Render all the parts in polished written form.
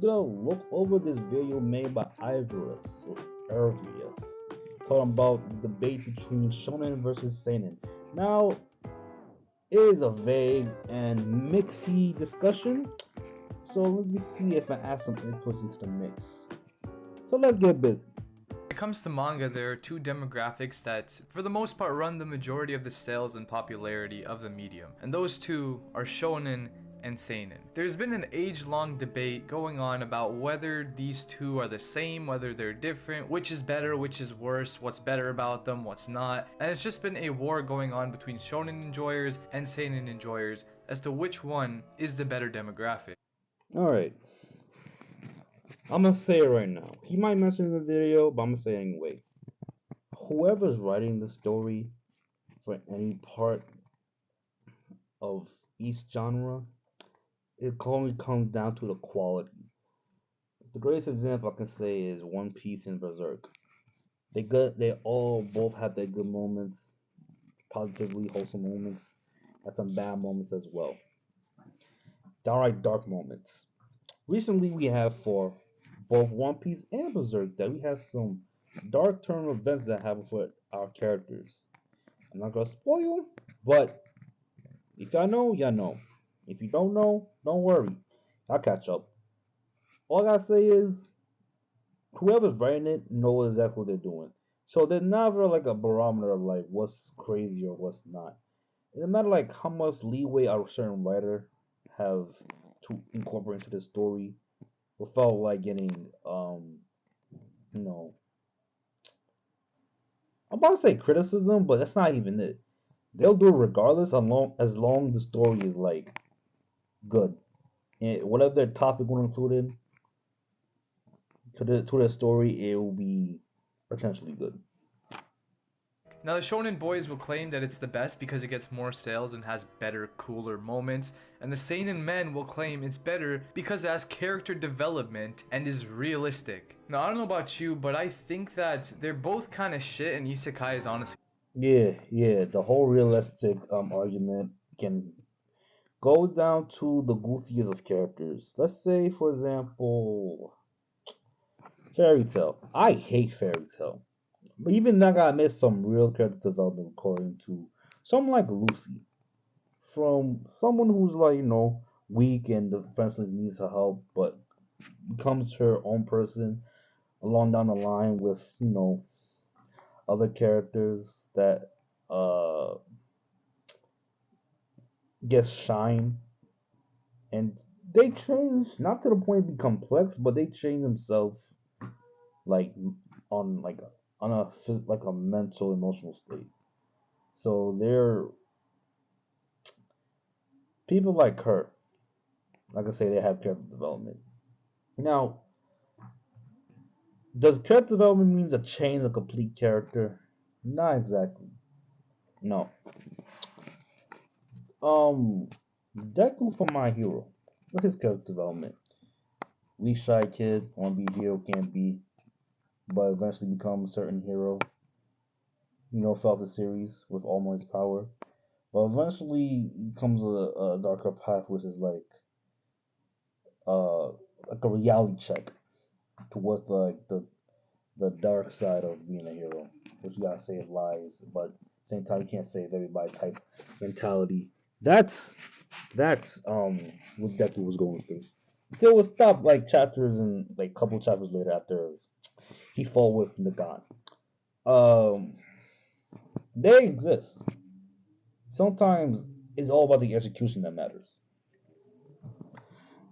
we're gonna look over this video made by Ivorus or Ervius, talking about the debate between Shonen versus Seinen. Now, it is a vague and mixy discussion, so let me see if I add some inputs into the mix. So let's get busy. When it comes to manga, there are two demographics that, for the most part, run the majority of the sales and popularity of the medium, and those two are shonen and seinen. There's been an age-long debate going on about whether these two are the same, whether they're different, which is better, which is worse, what's better about them, what's not, and it's just been a war going on between shonen enjoyers and seinen enjoyers as to which one is the better demographic. Alright, I'm gonna say it right now. He might mention in the video, but I'm gonna say it anyway. Whoever's writing the story for any part of each genre, it only comes down to the quality. The greatest example I can say is One Piece and Berserk. They all both have their good moments, positively wholesome moments, and some bad moments as well. Downright dark moments. Recently, we have for both One Piece and Berserk that we have some dark turn events that happen for our characters. I'm not gonna spoil, but if y'all know, y'all know. If you don't know, don't worry. I'll catch up. All I gotta say is, whoever's writing it knows exactly what they're doing. So there's never like a barometer of like what's crazy or what's not. It doesn't matter like how much leeway a certain writer have to incorporate into the story without like getting you know, I'm about to say criticism, but that's not even it. They'll do it regardless as long as the story is like good. And whatever their topic will include in to the story, it will be potentially good. Now, the shonen boys will claim that it's the best because it gets more sales and has better, cooler moments, and the seinen men will claim it's better because it has character development and is realistic. Now, I don't know about you, but I think that they're both kind of shit, and isekai is honestly Yeah. The whole realistic argument can go down to the goofiest of characters. Let's say, for example, Fairy Tale. I hate Fairy Tale. But even that guy missed some real character development according to someone like Lucy. From someone who's like, weak and defenseless needs her help, but becomes her own person along down the line with, other characters that uh get shine and they change not to the point to be complex, but they change themselves like on like on a like a mental emotional state. So they're people like her. Like I say, they have character development. Now, does character development means a change a complete character? Not exactly. No. Um, Deku from My Hero. Look at his character development. Weak shy kid, wanna be hero, can't be, but eventually become a certain hero. Throughout the series with All Might's power. But eventually he comes a darker path, which is uh like a reality check towards the dark side of being a hero, which you gotta save lives, but at the same time you can't save everybody type mentality. That's what Deku was going through. Still was stopped like chapters and like couple chapters later after he fought with Nagan. Um, they exist. Sometimes it's all about the execution that matters.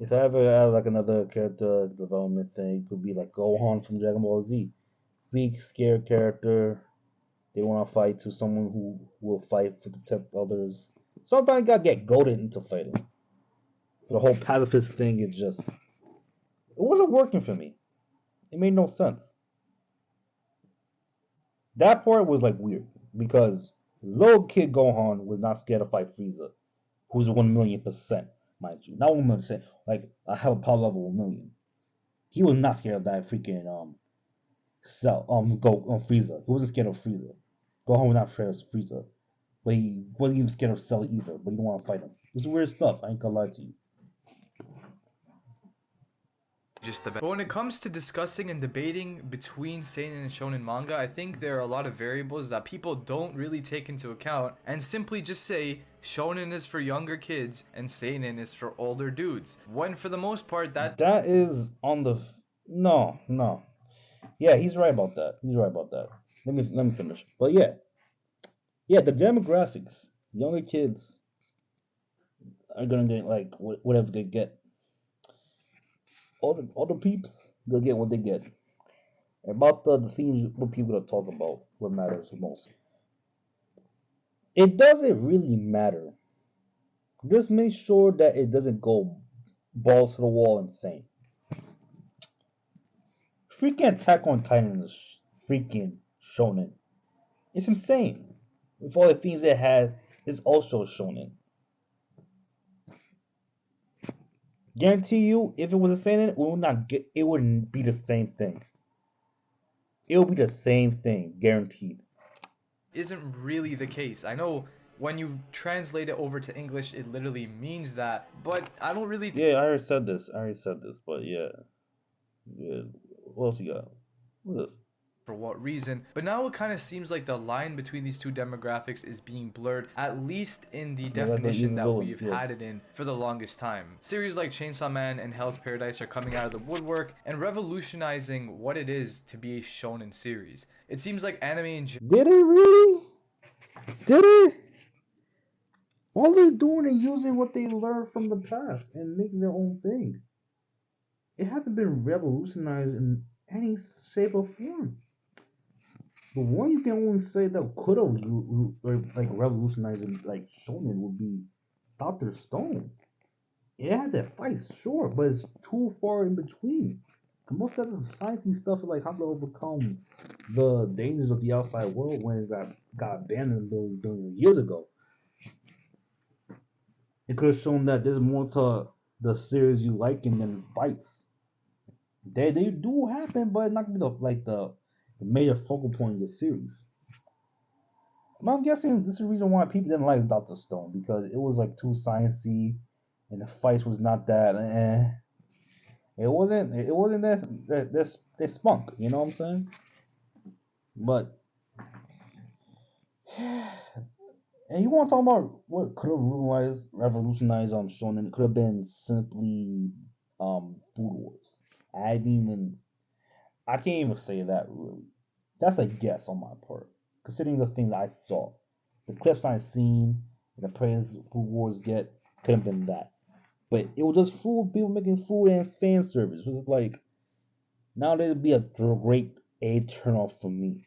If I ever have like another character development thing, it could be like Gohan from Dragon Ball Z. Weak, scared character. They want to fight to someone who will fight to protect others. Sometimes you gotta get goaded into fighting. The whole pacifist thing is just, it wasn't working for me. It made no sense. That part was like weird because little kid Gohan was not scared to fight Frieza, who's 1,000,000%, mind you. Not 1,000,000%. Like I have a power level of 1,000,000. He was not scared of that freaking Cell Frieza. He wasn't scared of Frieza. Gohan was not scared of Frieza, but he wasn't even scared of Cell either. But he didn't want to fight him. This is weird stuff. I ain't gonna lie to you. just the best. But when it comes to discussing and debating between seinen and shonen manga, I think there are a lot of variables that people don't really take into account and simply just say shonen is for younger kids and seinen is for older dudes. When for the most part that is on the no. Yeah, he's right about that. He's right about that. Let me finish. But yeah, the demographics, younger kids are gonna get like whatever they get. All the peeps, they'll get what they get. About the themes, what people are talking about, what matters the most. It doesn't really matter. Just make sure that it doesn't go balls to the wall insane. Freaking Attack on Titan is freaking shonen. It's insane. With all the themes it has, it's also shonen. Guarantee you, if it was a seinen, it wouldn't be the same thing. It will be the same thing, guaranteed. isn't really the case. I know when you translate it over to English, it literally means that, but I don't really. Yeah, I already said this. But yeah. What else you got? What else? For what reason, but now it kind of seems like the line between these two demographics is being blurred, at least in the definition that we've had it in for the longest time. Series like Chainsaw Man and Hell's Paradise are coming out of the woodwork and revolutionizing what it is to be a shonen series. It seems like anime in Did it really? Did it? All they're doing is using what they learned from the past and making their own thing. It hasn't been revolutionized in any shape or form. The one you can only say that could have like revolutionized like shonen would be Doctor Stone. It had that fight, sure, but it's too far in between. Most of the sciencey stuff is like how to overcome the dangers of the outside world when it got abandoned billions of years ago. It could have shown that there's more to the series you like than fights. They do happen, but not gonna be the major focal point of the series. But I'm guessing this is the reason why people didn't like Doctor Stone because it was like too sciencey, and the fights was not that. It wasn't that they spunk. You know what I'm saying? But and you want to talk about what could have revolutionized Shonen? It could have been simply Food Wars. I can't even say that really. That's a guess on my part, considering the things I saw, the clips I seen, and the praise Food Wars get could have been that. But it was just food, people making food and fan service. It was like now there'd be a great turn off for me.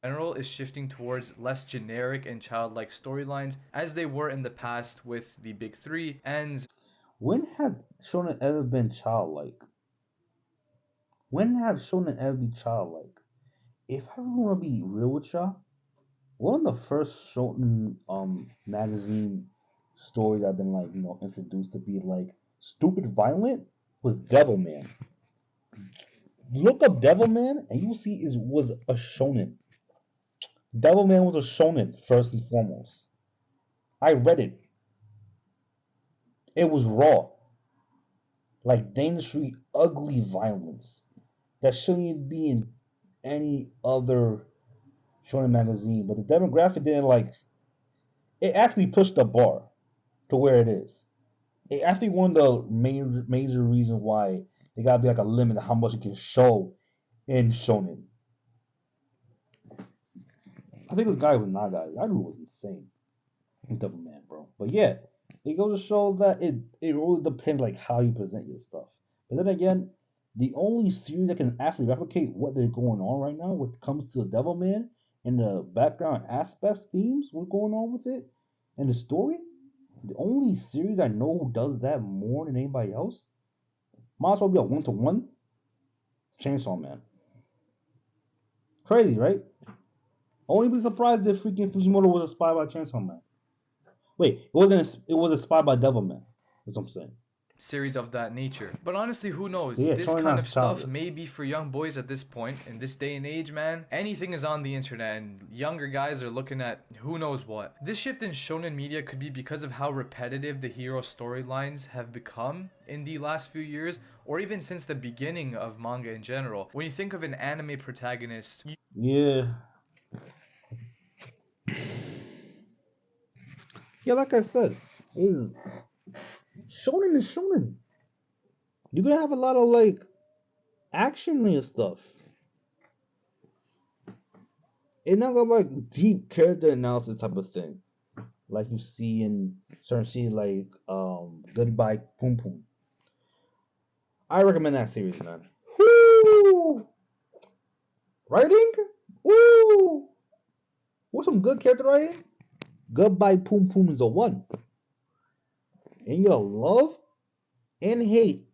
general is shifting towards less generic and childlike storylines as they were in the past with the big three. And when had Shonen ever been childlike? When have Shonen ever been childlike? If I want to be real with y'all, one of the first Shonen magazine stories I've been introduced to be like stupid violent was Devilman. Look up Devilman and you see it was a shonen. Devilman was a shonen first and foremost. I read it. It was raw, like dangerously ugly violence that shouldn't be in any other shonen magazine. But the demographic didn't like. It actually pushed the bar to where it is. It actually one of the major reasons why they gotta be like a limit of how much you can show in shonen. I think this guy was Naga. I knew it was insane. Double man, bro. But yeah, it goes to show that it really depends like how you present your stuff. But then again, the only series that can actually replicate what they're going on right now when it comes to the Devilman and the background aspects, themes, what's going on with it, and the story, the only series I know who does that more than anybody else, might as well be a 1-to-1, Chainsaw Man. Crazy, right? Only be surprised if freaking Fujimoto was inspired by Chainsaw Man. Wait, it wasn't. It was inspired by Devilman. That's what I'm saying. series of that nature. But honestly, who knows? Yeah, This Shonen kind not of stuff childish. may be for young boys at this point. In this day and age, man, anything is on the internet, and younger guys are looking at who knows what. This shift in shonen media could be because of how repetitive the hero storylines have become in the last few years, or even since the beginning of manga in general. When you think of an anime protagonist, Yeah, yeah. Like I said, is Shonen is Shonen. You're gonna have a lot of like action and stuff. It's not gonna like deep character analysis type of thing, like you see in certain scenes like Goodbye Poom Poom. I recommend that series, man. Woo! Writing? Woo! What's some good character writing? Goodbye Poom Poom is a one. And you love and hate,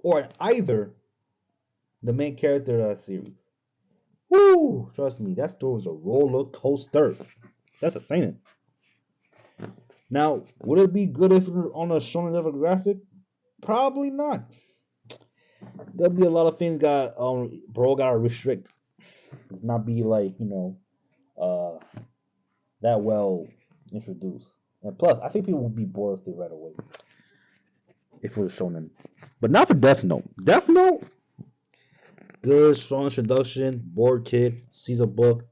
or either the main character of that series. Woo! Trust me, that story was a roller coaster. That's a Seinen. Now, would it be good if it were on a Shonen demographic? Probably not. There'll be a lot of things gotta restrict. Not be like, uh that well introduced. And plus, I think people would be bored with it right away if it was Shonen. But not for Death Note. Death Note, good, strong introduction. Bored kid sees a book,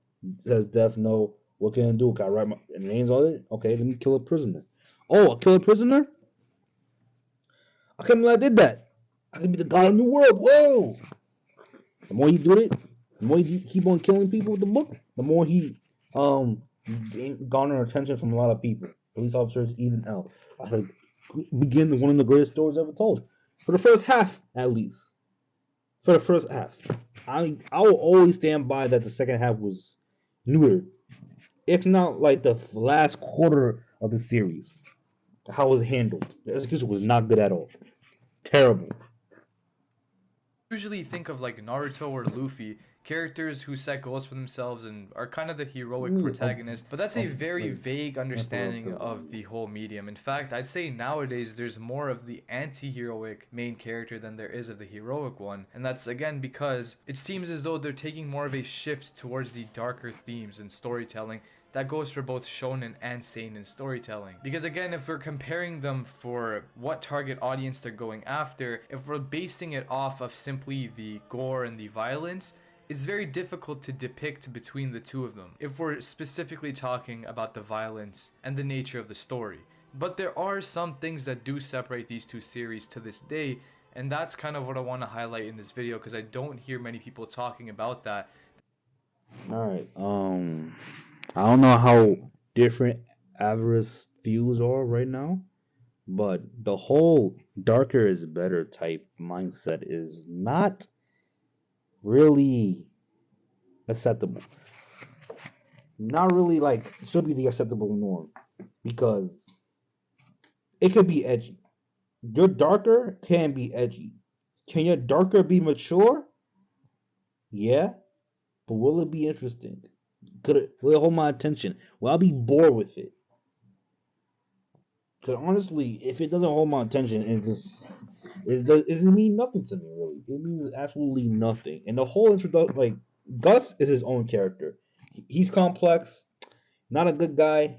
says Death Note. What can I do? Can I write my names on it? Okay, let me kill a prisoner. Oh, I kill a prisoner? I can't believe I did that. I can be the god of the world. Whoa! The more he do it, the more he keep on killing people with the book, the more he garner attention from a lot of people, police officers, even else. I think begin one of the greatest stories ever told. For the first half, at least. For the first half, I will always stand by that the second half was neutered, if not like the last quarter of the series. How it was handled, the execution was not good at all. Terrible. usually think of like Naruto or Luffy, characters who set goals for themselves and are kind of the heroic protagonist, but that's a very Like, vague understanding of the whole medium. In fact, I'd say nowadays there's more of the anti-heroic main character than there is of the heroic one, and that's again because it seems as though they're taking more of a shift towards the darker themes and storytelling that goes for both shonen and seinen storytelling. Because again, if we're comparing them for what target audience they're going after, if we're basing it off of simply the gore and the violence, it's very difficult to depict between the two of them if we're specifically talking about the violence and the nature of the story. But there are some things that do separate these two series to this day, and that's kind of what I want to highlight in this video because I don't hear many people talking about that. all right. I don't know how different Avarice views are right now, but the whole darker is better type mindset is not really acceptable. Not really like should be the acceptable norm because it could be edgy. Your darker can be edgy. Can your darker be mature? Yeah, but will it be interesting? Will it hold my attention? Will I be bored with it? Because honestly, if it doesn't hold my attention, it doesn't mean nothing to me really. It means absolutely nothing. And the whole introduction, like Gus is his own character. He's complex, not a good guy.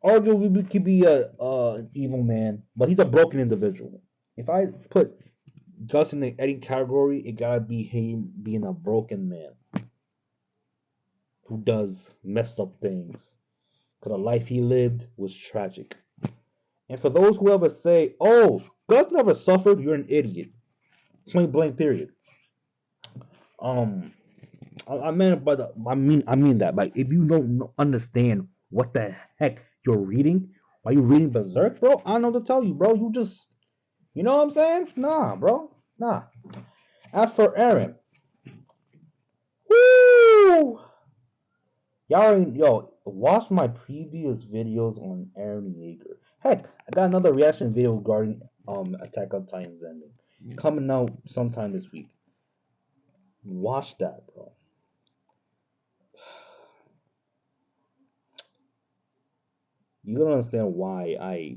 Arguably, he could be an evil man, but he's a broken individual. If I put Gus in the Eddie category, it gotta be him being a broken man who does messed up things. Because the life he lived was tragic. And for those who ever say, "Oh, Gus never suffered," you're an idiot. Point blank. Period. Um, I meant by the I mean that. Like, if you don't understand what the heck you're reading, why you reading Berserk, bro? I don't know what to tell you, bro. You know what I'm saying? Nah, bro. Nah. As for Aaron, woo! Watch my previous videos on Aaron Yeager. Heck, I got another reaction video regarding Attack on Titan's ending coming out sometime this week. Watch that, bro. You don't understand why I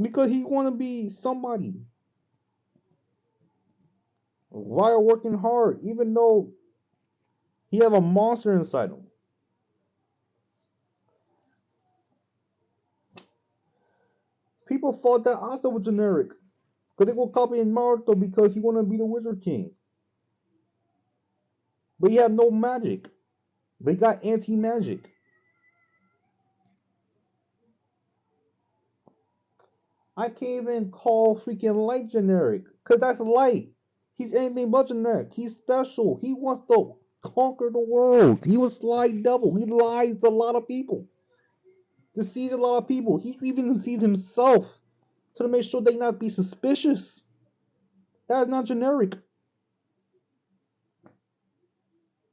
Because he want to be somebody. While working hard, even though he have a monster inside him. People thought that Asta was generic. Because they were copying Naruto because he want to be the Wizard King. But he had no magic. But he got anti-magic. I can't even call freaking Light generic. Because that's Light. He's anything but generic. He's special. He wants to conquer the world. He was Sly Devil. He lies to a lot of people. Deceives a lot of people. He even deceived himself to make sure they not be suspicious. That is not generic.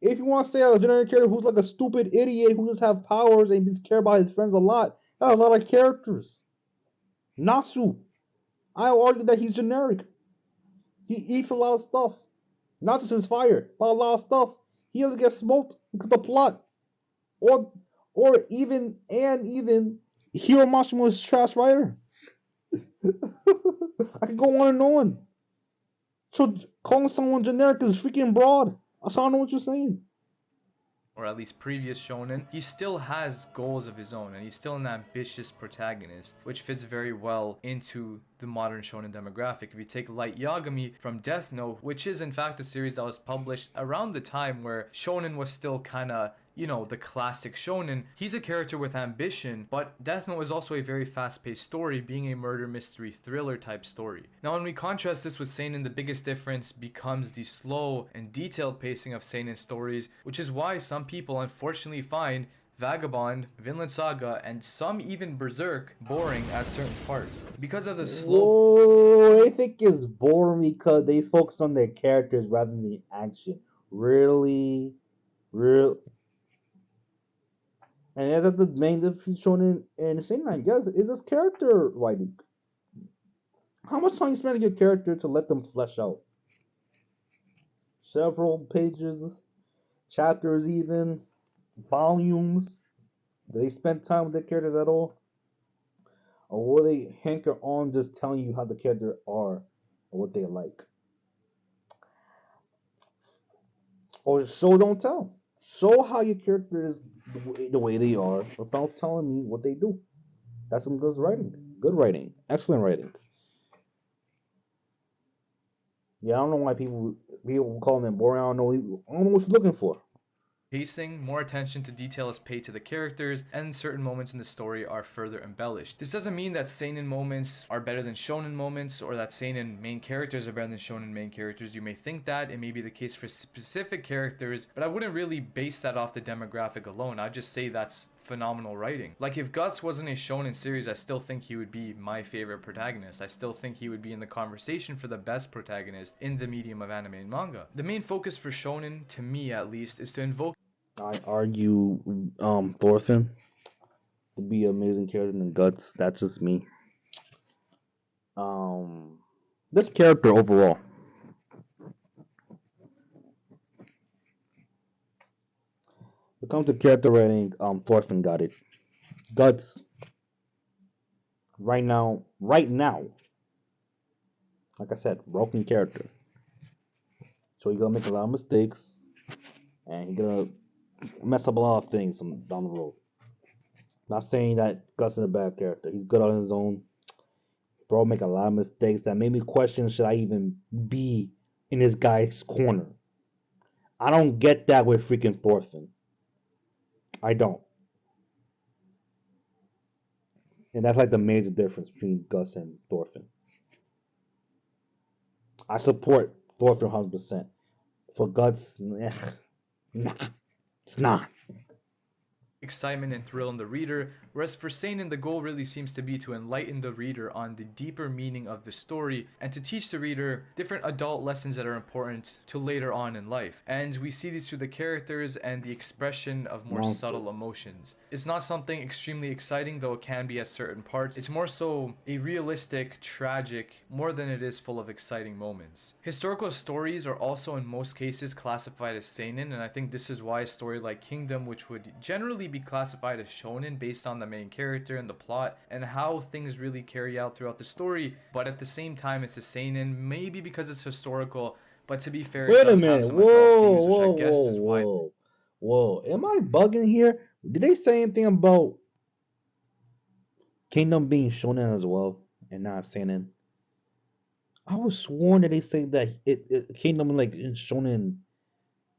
If you want to say a generic character who's like a stupid idiot who just have powers and just care about his friends a lot, that's a lot of characters. Natsu, I argue that he's generic. He eats a lot of stuff. Not just his fire, but a lot of stuff. He doesn't get smoked because of the plot. Or even Hiro Mashima is trash writer. I can go on and on. So calling someone generic is freaking broad. I don't know what you're saying. Or at least previous shonen, he still has goals of his own, and he's still an ambitious protagonist, which fits very well into the modern shonen demographic. If you take Light Yagami from Death Note, which is in fact a series that was published around the time where shonen was still kind of, the classic shonen, he's a character with ambition, but Death Note is also a very fast-paced story, being a murder mystery thriller type story. Now when we contrast this with Seinen, the biggest difference becomes the slow and detailed pacing of Seinen stories, which is why some people unfortunately find Vagabond, Vinland Saga, and some even Berserk boring at certain parts. Because of the slow... Whoa, I think it's boring because they focus on their characters rather than the action. Really? And that's the main difference shown in Seinen, I guess, is this character writing. How much time you spend on your character to let them flesh out? Several pages, chapters even, volumes. Do they spend time with their characters at all? Or will they hanker on just telling you how the characters are or what they like? Or show don't tell. Show how your character is the way they are without telling me what they do. That's some good writing. Good writing. Excellent writing. Yeah, I don't know why people call them boring. I don't know what you're looking for. Pacing, more attention to detail is paid to the characters, and certain moments in the story are further embellished. This doesn't mean that seinen moments are better than shonen moments, or that seinen main characters are better than shonen main characters. You may think that, it may be the case for specific characters, but I wouldn't really base that off the demographic alone. I'd just say that's phenomenal writing. Like, if Guts wasn't a shonen series, I still think he would be my favorite protagonist. I still think he would be in the conversation for the best protagonist in the medium of anime and manga. The main focus for shonen, to me at least, is to invoke... I argue Thorfinn to be an amazing character than Guts. That's just me. This character overall. When it comes to character writing, Thorfinn got it. Guts, right now, like I said, broken character. So he's gonna make a lot of mistakes, and he's gonna mess up a lot of things down the road. Not saying that Gus is a bad character. He's good on his own. Bro make a lot of mistakes that made me question, should I even be in this guy's corner? I don't get that with freaking Thorfinn. I don't. And that's like the major difference between Gus and Thorfinn. I support Thorfinn 100%. For Guts, nah, it's not. Excitement and thrill in the reader, whereas for Seinen the goal really seems to be to enlighten the reader on the deeper meaning of the story and to teach the reader different adult lessons that are important to later on in life. And we see these through the characters and the expression of more subtle emotions. It's not something extremely exciting, though it can be at certain parts. It's more so a realistic, tragic, more than it is full of exciting moments. Historical stories are also in most cases classified as Seinen, and I think this is why a story like Kingdom, which would generally really be classified as shonen based on the main character and the plot and how things really carry out throughout the story, but at the same time it's a seinen, maybe because it's historical, but to be fair, it Wait a does have minute. some adult Whoa, themes, which I whoa, guess whoa, is why whoa, whoa. Am I bugging here? Did they say anything about Kingdom being shonen as well and not seinen? I was sworn that they say that Kingdom like in shonen,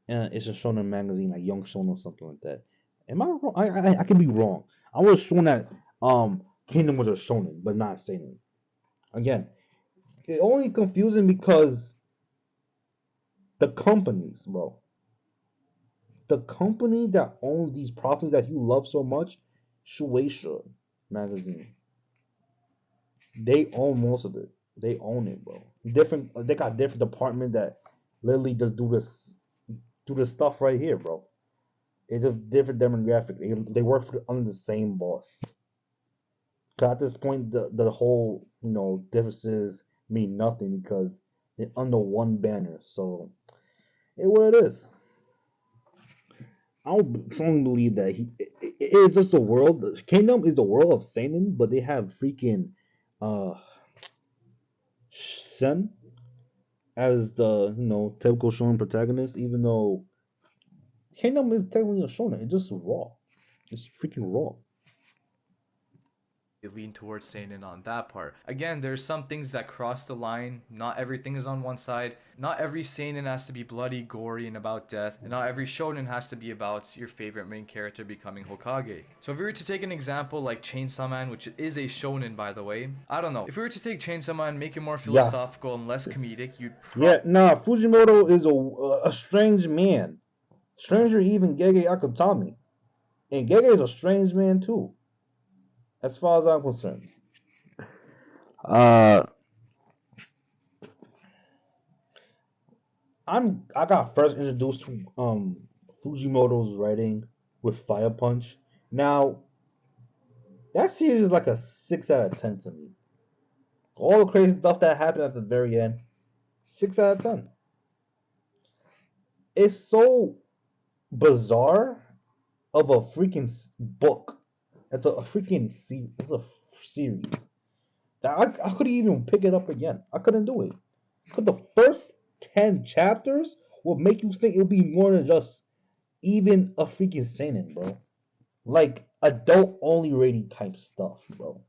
it's a shonen magazine like Young Shonen or something like that. Am I wrong? I can be wrong. I was sworn that Kingdom was a shonen but not seinen. Again, it only confusing because the companies, bro. The company that owns these properties that you love so much, Shueisha magazine, they own most of it. They own it, bro. Different. They got different department that literally just do this stuff right here, bro. It's a different demographic. They work under the same boss. 'Cause at this point, the whole differences mean nothing because they're under one banner. So it what it is. I don't strongly believe that it is just a world. Kingdom is a world of seinen, but they have freaking uh Sen as the typical shonen protagonist. Even though Kingdom is technically a shonen, it's just raw. It's freaking raw. lean towards seinen on that part. Again, there's some things that cross the line. Not everything is on one side. Not every seinen has to be bloody, gory, and about death. And not every shonen has to be about your favorite main character becoming Hokage. So if we were to take an example like Chainsaw Man, which is a shonen by the way, I don't know. If we were to take Chainsaw Man, make it more Yeah, philosophical and less comedic, you'd yeah. Nah, Fujimoto is a strange man. Stranger even Gege Akutami, and Gege is a strange man too, as far as I'm concerned. Uh, I got first introduced to Fujimoto's writing with Fire Punch. Now that series is like a 6 out of 10 to me. All the crazy stuff that happened at the very end, 6 out of 10. It's so bizarre of a freaking book. It's a freaking it's a series that I couldn't even pick it up again. I couldn't do it. Because the first 10 chapters will make you think it'll be more than just even a freaking seinen, bro. Like adult only rating type stuff, bro.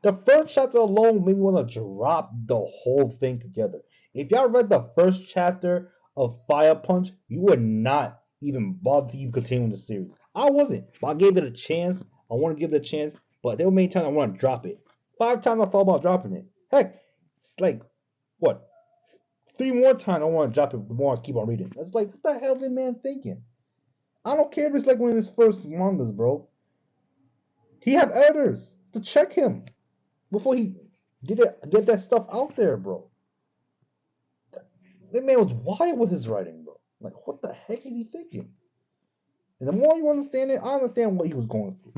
The first chapter alone made me want to drop the whole thing together. If y'all read the first chapter of Fire Punch, you would not even bother to even continue the series. I wasn't, but I gave it a chance. I want to give it a chance, but there were many times I want to drop it. 5 times I thought about dropping it. Heck, it's like what 3 more times I want to drop it. The more I keep on reading, it's like what the hell is this man thinking? I don't care if it's like one of his first mangas, bro. He have editors to check him before he get that stuff out there, bro. That man was wild with his writing, bro. Like, what the heck is he thinking? And the more you understand it, I understand what he was going through.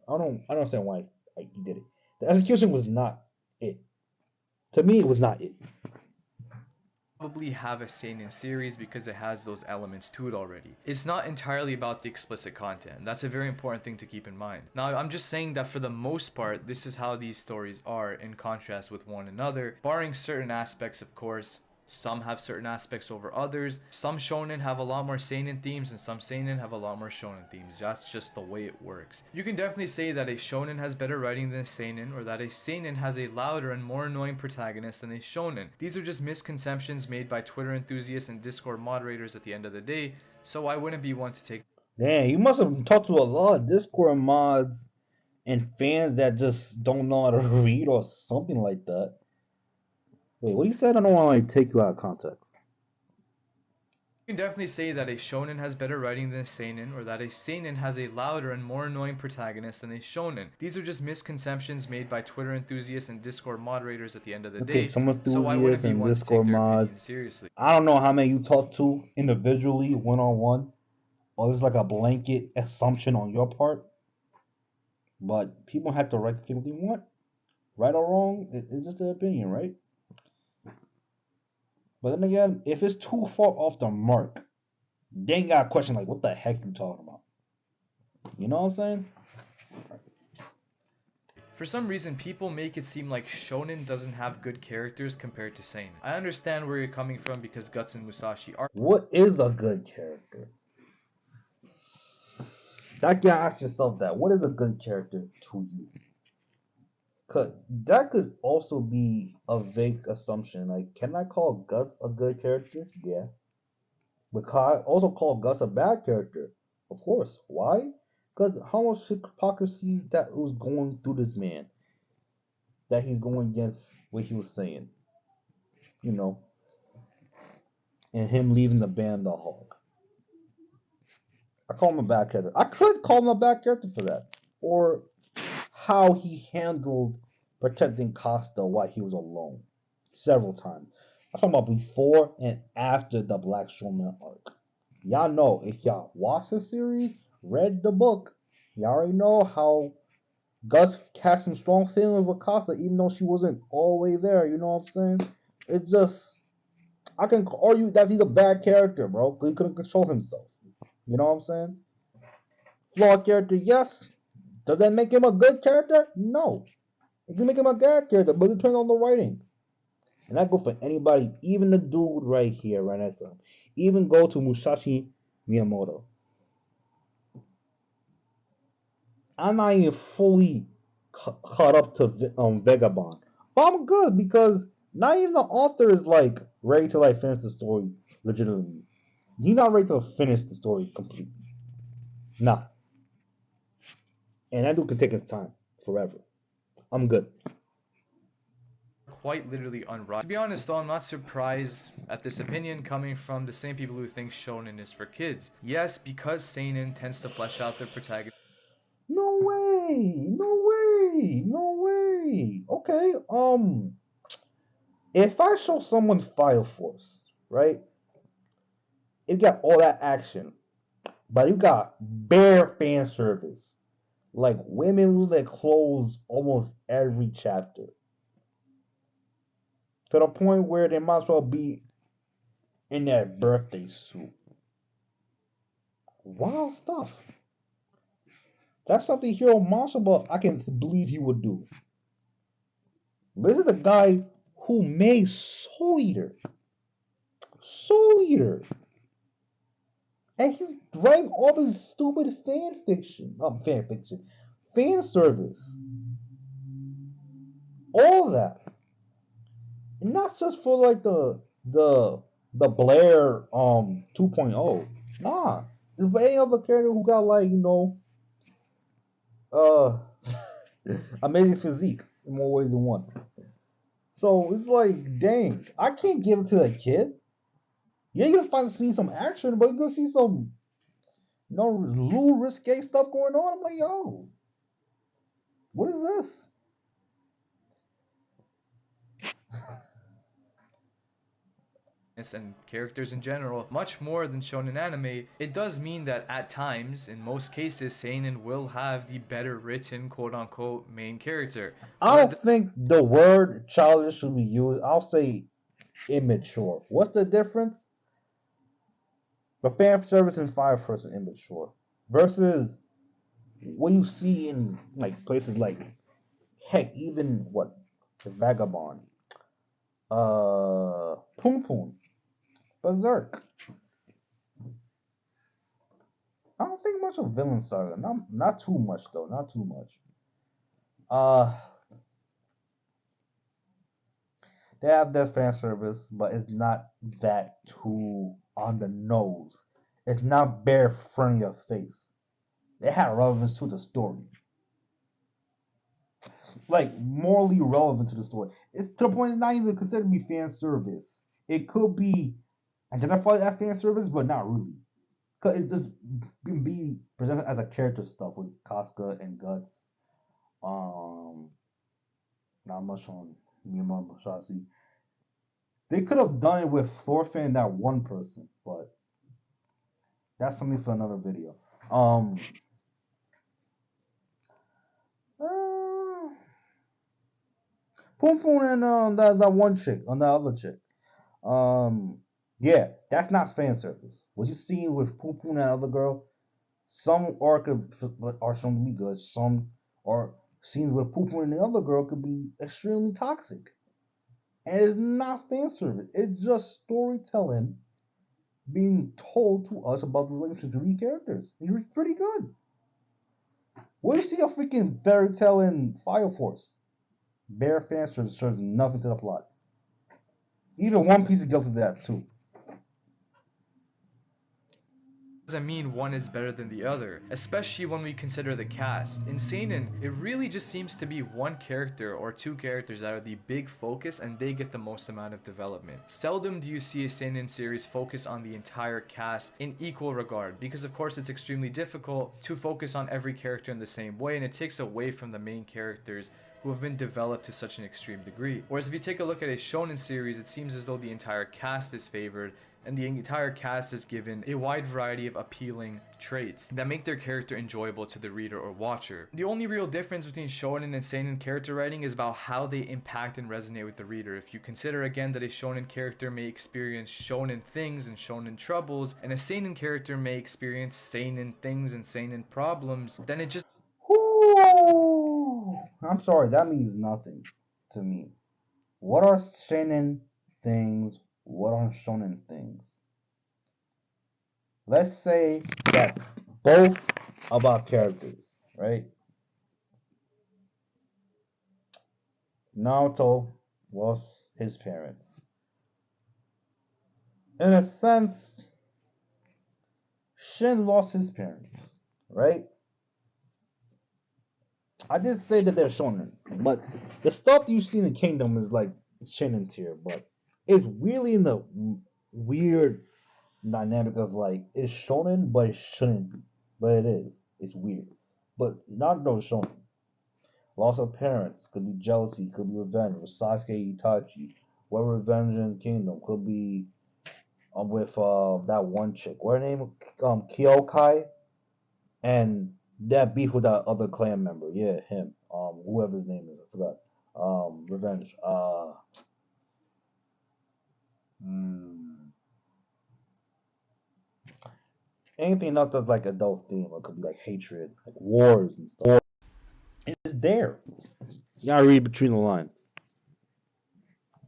I don't understand why he did it. The execution was not it. To me, it was not it. probably have a seinen series because it has those elements to it already. It's not entirely about the explicit content. That's a very important thing to keep in mind. Now, I'm just saying that for the most part, this is how these stories are in contrast with one another, barring certain aspects, of course. Some have certain aspects over others. Some shonen have a lot more seinen themes and some seinen have a lot more shonen themes. That's just the way it works. You can definitely say that a shonen has better writing than a seinen, or that a seinen has a louder and more annoying protagonist than a shonen. These are just misconceptions made by Twitter enthusiasts and Discord moderators at the end of the day, so I wouldn't be one to take. Damn, you must have talked to a lot of Discord mods and fans that just don't know how to read or something like that. Wait, what you said? I don't want to take you out of context. You can definitely say that a shonen has better writing than a seinen, or that a seinen has a louder and more annoying protagonist than a shonen. These are just misconceptions made by Twitter enthusiasts and Discord moderators at the end of the Okay, day, some so I wouldn't enthusiasts be and one to take Discord their mods. opinions seriously. I don't know how many you talk to individually, one on one, or it's like a blanket assumption on your part. But people have to write the thing they want, right or wrong. It's just their opinion, right? But then again, if it's too far off the mark, then you got a question like, what the heck are you talking about? You know what I'm saying? For some reason, people make it seem like Shonen doesn't have good characters compared to Seinen. I understand where you're coming from because Guts and Musashi are. What is a good character? That you gotta ask yourself that. What is a good character to you? Cause that could also be a vague assumption. Like, can I call Gus a good character? Yeah. But can I also call Gus a bad character? Of course. Why? Because how much hypocrisy that was going through this man, that he's going against what he was saying, you know, and him leaving the band the Hulk. I call him a bad character. I could call him a bad character for that. Or how he handled protecting Costa while he was alone. Several times. I'm talking about before and after the Black Shonen arc. Y'all know, if y'all watched the series, read the book, y'all already know how Gus had some strong feelings with Costa, even though she wasn't all the way there. You know what I'm saying? It's just, I can argue that he's a bad character, bro. He couldn't control himself. You know what I'm saying? Flawed character, yes. Does that make him a good character? No. It can make him a bad character, but it depends on the writing. And that go for anybody, even the dude right here, right next to him. Even go to Musashi Miyamoto. I'm not even fully caught up to Vagabond, but I'm good because not even the author is like ready to like finish the story legitimately. He's not ready to finish the story completely. Nah, and that dude can take his time forever. I'm good. Quite literally unrivaled. To be honest though, I'm not surprised at this opinion coming from the same people who think Shonen is for kids. Yes, because Seinen tends to flesh out their protagonist. No way! No way! No way! Okay, if I show someone Fire Force, right? It got all that action, but you got bare fan service. Like women lose their clothes almost every chapter. To the point where they might as well be in that birthday suit. Wild stuff. That's something Hero Mashaba I can believe he would do. This is the guy who made Soul Eater. Soul Eater. And he's writing all this stupid fan fiction. Fan fiction. Fan service. All of that. And not just for like the Blair 2.0. Nah. There's any other character who got like, uh amazing physique in more ways than one. So it's like, dang, I can't give it to a kid. Yeah, you're gonna see some action, but you're gonna see some little risque stuff going on. I'm like, yo, what is this? And characters in general much more than shonen anime, it does mean that at times, in most cases, seinen will have the better written quote-unquote main character. I don't think the word childish should be used. I'll say immature. What's the difference? The fan service and Fire Force is immature versus what you see in like places like, heck, even what, the Vagabond, Poon Poon, Berserk. I don't think much of Villain Saga. Not too much though. Not too much. Uh, they have their fan service, but it's not that too on the nose. It's not bare front of your face. They have relevance to the story, like morally relevant to the story. It's to the point it's not even considered to be fan service. It could be identified as fan service, but not really. Cause it's just be presented as a character stuff with Casca and Guts. Um, Not much on Miyama Musashi. They could have done it with Thorfinn and that one person, but that's something for another video. Uh, Poon Poon and that one chick, on that other chick. Yeah, that's not fan service. What you see with Poon Poon and that other girl, Some arc are shown to be good. Some are scenes where Pooper and the other girl could be extremely toxic. And it's not fan service. It's just storytelling being told to us about the relationship of these characters. And it's pretty good. What do you see a freaking fairy tale in Fire Force? Bare fan service serves nothing to the plot. Even One Piece is guilty of that too. Doesn't mean one is better than the other, especially when we consider the cast. In Seinen, it really just seems to be one character or two characters that are the big focus and they get the most amount of development. Seldom do you see a Seinen series focus on the entire cast in equal regard, because of course it's extremely difficult to focus on every character in the same way, and it takes away from the main characters who have been developed to such an extreme degree. Whereas if you take a look at a shonen series, it seems as though the entire cast is favored and the entire cast is given a wide variety of appealing traits that make their character enjoyable to the reader or watcher. The only real difference between shonen and seinen character writing is about how they impact and resonate with the reader. If you consider again that a shonen character may experience shonen things and shonen troubles, and a seinen character may experience seinen things and seinen problems, then it just Ooh, I'm sorry, that means nothing to me. What are shonen things? What are shonen things? Let's say that both about characters, right? Naruto lost his parents. In a sense, Shin lost his parents, right? I did say that they're shonen, but the stuff you see in the kingdom is like shonen tier, but it's really in the weird dynamic of like it's shonen, but it shouldn't be, but it is. It's weird, but not no shonen. Loss of parents could be jealousy, could be revenge with Sasuke Itachi. What revenge in kingdom could be with that one chick. What her name? Kyokai, and that beef with that other clan member. Yeah, him. Whoever his name is, I forgot. Revenge. Mm, anything else that's like adult theme, it could be like hatred, like wars and stuff. It's there. You gotta read between the lines.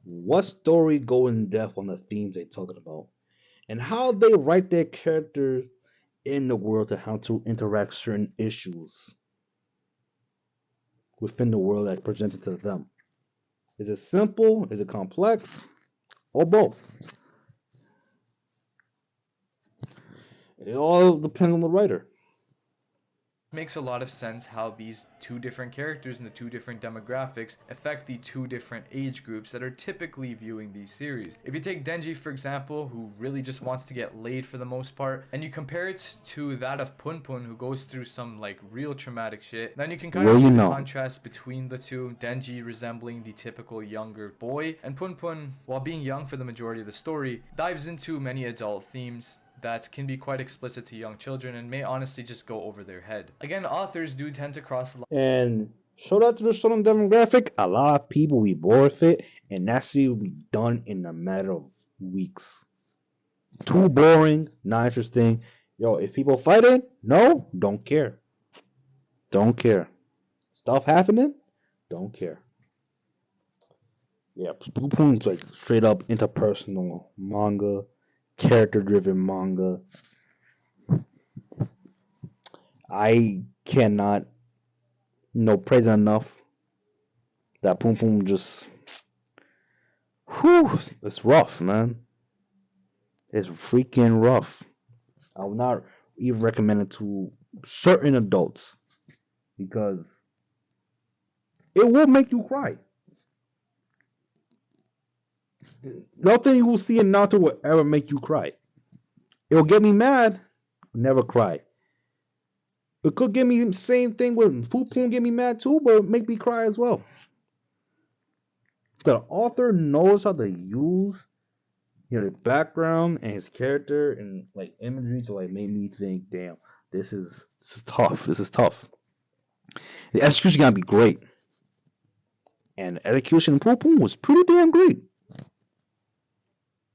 What story go in depth on the themes they talking about, and how they write their characters in the world to how to interact certain issues within the world that's presented to them. Is it simple? Is it complex? Or both? It all depends on the writer. makes a lot of sense how these two different characters and the two different demographics affect the two different age groups that are typically viewing these series. If you take Denji, for example, who really just wants to get laid for the most part, and you compare it to that of Punpun, who goes through some like real traumatic shit, then you can kind of see the contrast between the two. Denji resembling the typical younger boy, and Punpun, while being young for the majority of the story, dives into many adult themes that can be quite explicit to young children and may honestly just go over their head. Again, authors do tend to cross the line. And show that to the student demographic, a lot of people will be bored with it, and that shit will be done in a matter of weeks. Too boring, not interesting. Yo, if people fighting, no, don't care. Don't care. Stuff happening, don't care. Yeah, Poopun's like straight up interpersonal manga, character driven manga. I cannot praise enough that Poom Poom just whew, it's rough, man. It's freaking rough. I would not even recommend it to certain adults because it will make you cry. Nothing you will see in Naruto will ever make you cry. It will get me mad, never cry. It could get me the same thing with Poop Poom get me mad too, but make me cry as well. The author knows how to use the background and his character and like imagery to like make me think, damn, this is tough. This is tough. The execution gotta be great. And the execution in Poop Poom was pretty damn great.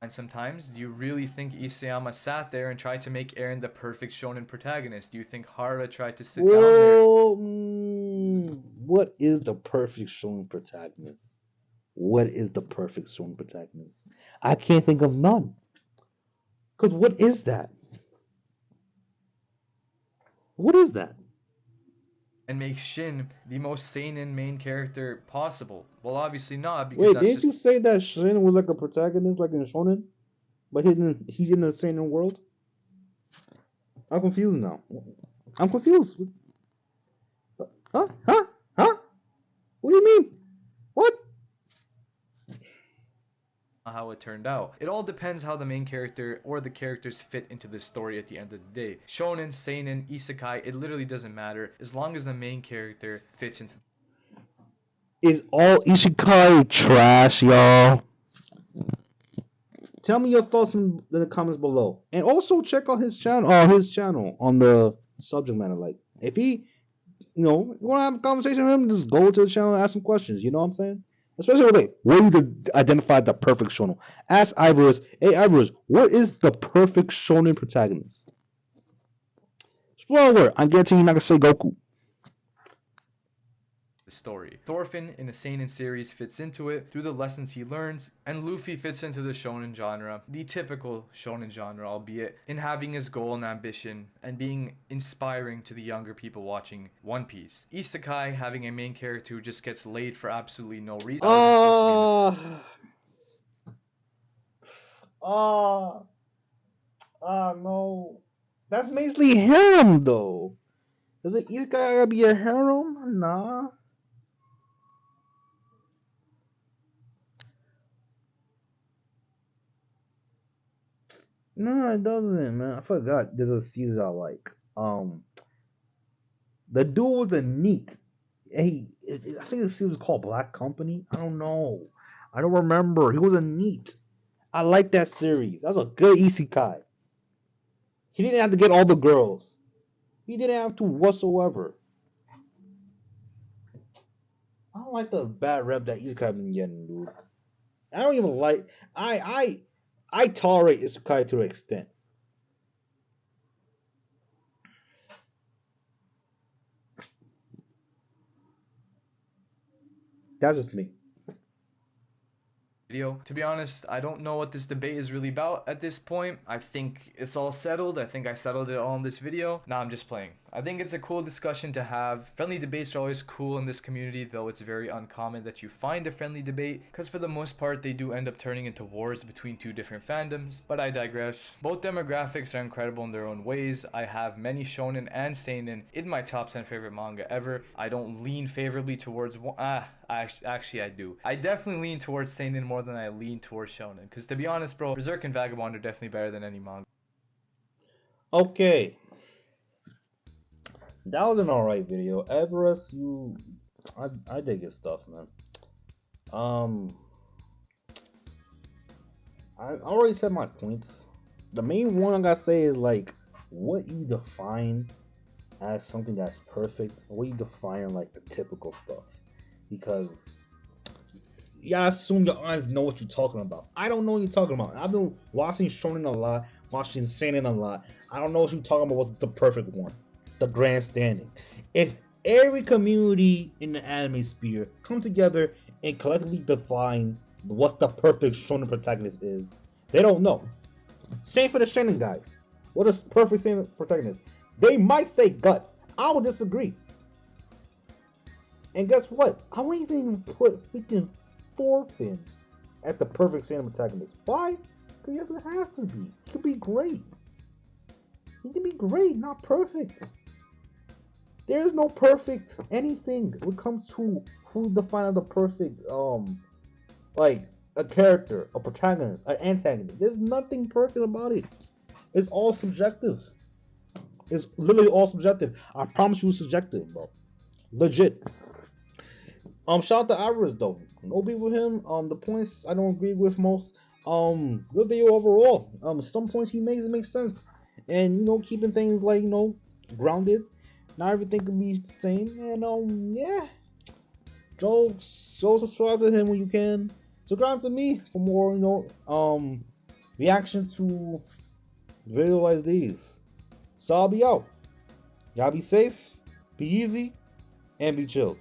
And sometimes, do you really think Isayama sat there and tried to make Eren the perfect shonen protagonist? Do you think Hara tried to sit down there? Well, what is the perfect shonen protagonist? What is the perfect shonen protagonist? I can't think of none. Because what is that? What is that? And make Shin the most seinen main character possible? Well, obviously not, because Wait, that's didn't just you say that Shin was like a protagonist, like in Shonen? But he's in the Seinen world? I'm confused now. I'm confused. Huh? Huh? Huh? What do you mean? What? how it turned out. It all depends how the main character or the characters fit into the story at the end of the day. Shonen, seinen, isekai, it literally doesn't matter as long as the main character fits into. Is all Isekai trash, y'all? Tell me your thoughts in the comments below, and also check out his channel. His channel on the subject matter. Like, if he, you want to have a conversation with him, just go to the channel and ask some questions. You know what I'm saying? Especially like, where you could identify the perfect shonen. Ask Ivorus, hey Ivorus, what is the perfect shonen protagonist? Spoiler alert, I guarantee you're not gonna say Goku. The story. Thorfinn in the seinen series fits into it through the lessons he learns, and Luffy fits into the shonen genre, the typical shonen genre, albeit in having his goal and ambition and being inspiring to the younger people watching One Piece. Isekai having a main character who just gets laid for absolutely no reason. No. That's basically harem though. Does it Isekai gotta be a harem? Nah. No, it doesn't, man. I forgot there's a season I like. The dude was a neat. I think the season was called Black Company. I don't know. I don't remember. He was a neat. I like that series. That was a good isekai. He didn't have to get all the girls. He didn't have to whatsoever. I don't like the bad rep that isekai been getting, dude. I don't even like. I tolerate isekai to an extent. That's just me. Video. To be honest, I don't know what this debate is really about at this point. I think it's all settled. I think I settled it all in this video. Nah, I'm just playing. I think it's a cool discussion to have. Friendly debates are always cool in this community, though it's very uncommon that you find a friendly debate, because for the most part they do end up turning into wars between two different fandoms. But I digress. Both demographics are incredible in their own ways. I have many shonen and seinen in my top 10 favorite manga ever. I don't lean favorably towards one. Actually I do. I definitely lean towards seinen more than I lean towards shonen, because to be honest, bro, Berserk and Vagabond are definitely better than any manga. Okay. That was an alright video. Everest, I dig your stuff, man. I already said my points. The main one I gotta say is like what you define as something that's perfect, what you define like the typical stuff. Because you gotta assume your audience know what you're talking about. I don't know what you're talking about. I've been watching Shonen a lot, watching Seinen a lot. I don't know what you're talking about. What's the perfect one? The grandstanding. If every community in the anime sphere come together and collectively define what the perfect shonen protagonist is, they don't know. Same for the shonen guys. What is perfect shonen protagonist? They might say Guts. I would disagree. And guess what? I wouldn't even put freaking Thorfinn as the perfect shonen protagonist. Why? Because he doesn't have to be. He could be great. He can be great, not perfect. There's no perfect anything when it comes to who defines the perfect, like a character, a protagonist, an antagonist. There's nothing perfect about it. It's all subjective. It's literally all subjective. I promise you, it's subjective, bro. Legit. Shout out to Iris though. No beef with him. The points I don't agree with most. Good video overall. Some points he makes make sense, and keeping things like grounded. Not everything can be the same, and yeah. Joe subscribe to him when you can. Subscribe to me for more, reaction to video as these. So I'll be out. Y'all be safe, be easy, and be chilled.